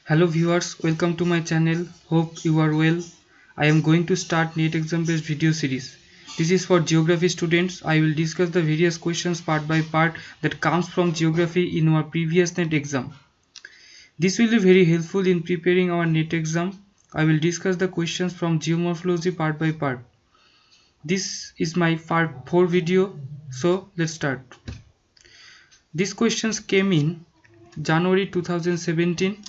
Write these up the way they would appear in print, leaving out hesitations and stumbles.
Hello viewers, welcome to my channel. Hope you are well. I am going to start NET exam based video series. This is for geography students. I will discuss the various questions part by part that comes from geography in our previous NET exam. This will be very helpful in preparing our NET exam. I will discuss the questions from geomorphology part by part. This is my part 4 video, so let's start. These questions came in January 2017.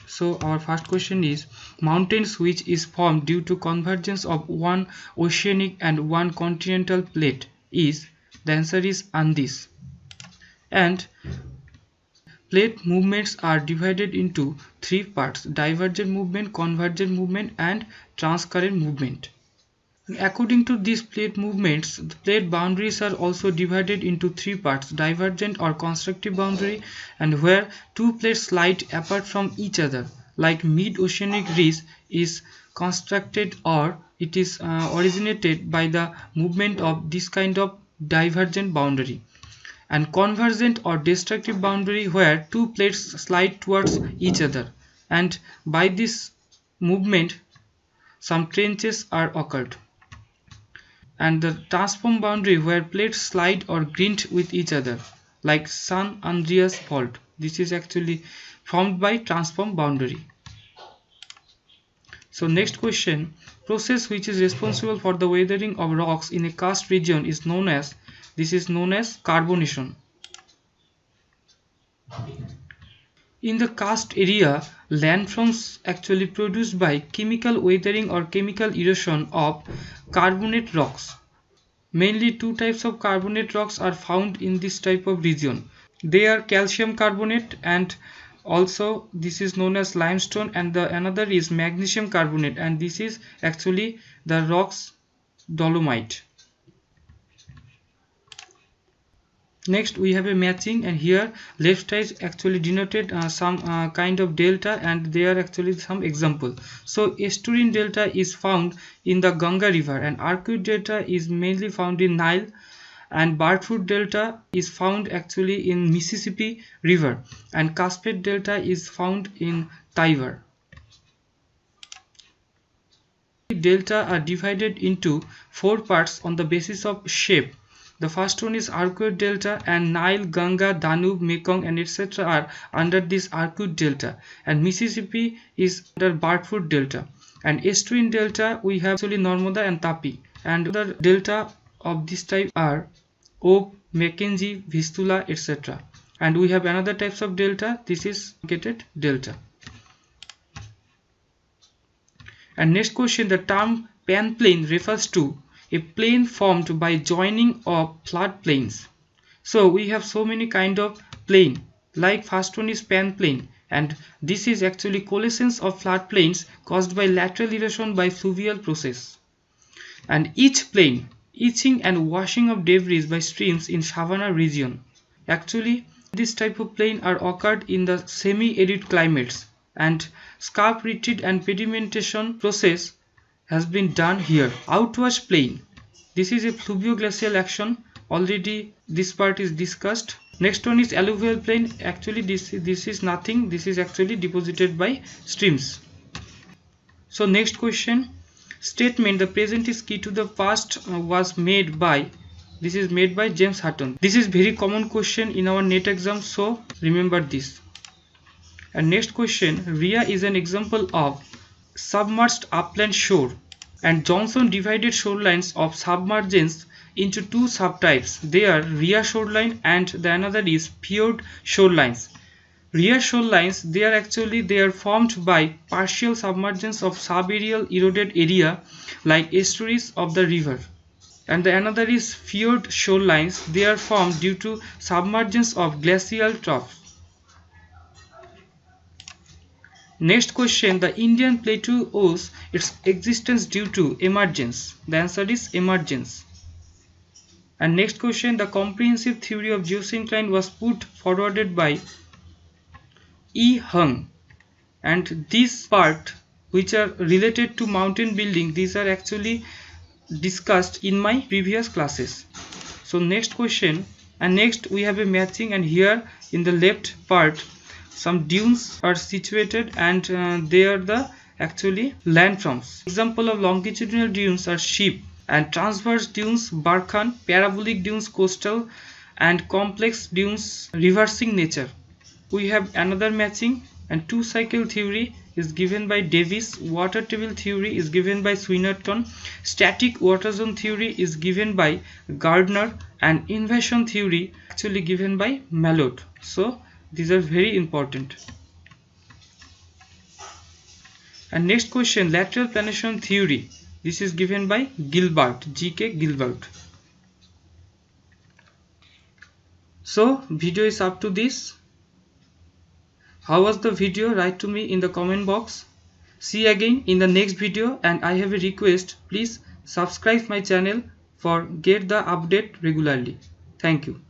So our first question is, mountains which is formed due to convergence of one oceanic and one continental plate is, the answer is Andes. And plate movements are divided into three parts: divergent movement, convergent movement and transcurrent movement. According to these plate movements, the plate boundaries are also divided into three parts: divergent or constructive boundary, and where two plates slide apart from each other, like mid-oceanic ridge is constructed or it is originated by the movement of this kind of divergent boundary, and convergent or destructive boundary where two plates slide towards each other, and by this movement some trenches are occurred. And the transform boundary where plates slide or grind with each other, like San Andreas fault. This is actually formed by transform boundary. So next question, process which is responsible for the weathering of rocks in a karst region is known as, this is known as carbonation. In the karst area, landforms actually produced by chemical weathering or chemical erosion of carbonate rocks. Mainly two types of carbonate rocks are found in this type of region. They are calcium carbonate, and also this is known as limestone, and the another is magnesium carbonate, and this is actually the rocks dolomite. Next we have a matching, and here left side actually denoted some kind of delta, and there are actually some example. So Estuarine delta is found in the Ganga river, and Arcuate delta is mainly found in Nile, and Barfoot delta is found actually in Mississippi river, and Cascade delta is found in Tiber. Delta are divided into four parts on the basis of shape. The first one is Arcuate delta, and Nile, Ganga, Danub, Meekong and etc. are under this Arcuate delta, and Mississippi is under Barfoot delta, and Estuarine delta we have actually Narmada and Tapi, and other delta of this type are Ob, Mackenzie, Vistula etc. And we have another types of delta, this is truncated delta. And next question, the term panplain refers to a plain formed by joining of floodplains. So we have so many kind of plain, like first one is panplain, and this is actually coalescence of floodplains caused by lateral erosion by fluvial process. And each plain, etching and washing of debris by streams in savanna region. Actually this type of plain are occurred in the semi-arid climates, and scarp retreat and sedimentation process has been done here. Outwash plain, this is a fluvio-glacial action, already this part is discussed. Next one is alluvial plain, actually this is nothing, this is actually deposited by streams. So next question, statement the present is key to the past was made by, this is made by James Hutton. This is very common question in our NET exam, so remember this. And next question, Ria is an example of submerged upland shore, and Johnson divided shorelines of submergence into two subtypes. They are Ria shoreline and the another is fjord shorelines. Ria shorelines, they are formed by partial submergence of subaerial eroded area like estuaries of the river, and the another is fjord shorelines, they are formed due to submergence of glacial troughs. Next question, the Indian plateau owes its existence due to emergence. The answer is emergence. And next question, the comprehensive theory of geosyncline was put forwarded by E. Hung, and this part which are related to mountain building, these are actually discussed in my previous classes. So next question, and next we have a matching, and here in the left part some dunes are situated, and they are the actually landforms. Example of longitudinal dunes are sheep, and transverse dunes Barkhan, parabolic dunes coastal, and complex dunes reversing nature. We have another matching, and two cycle theory is given by Davis, water table theory is given by Swinnerton, static water zone theory is given by Gardner, and invasion theory actually given by Malott. So these are very important. And next question, lateral planation theory. This is given by Gilbert, G.K. Gilbert. So video is up to this. How was the video? Write to me in the comment box. See you again in the next video, and I have a request. Please subscribe my channel for get the update regularly. Thank you.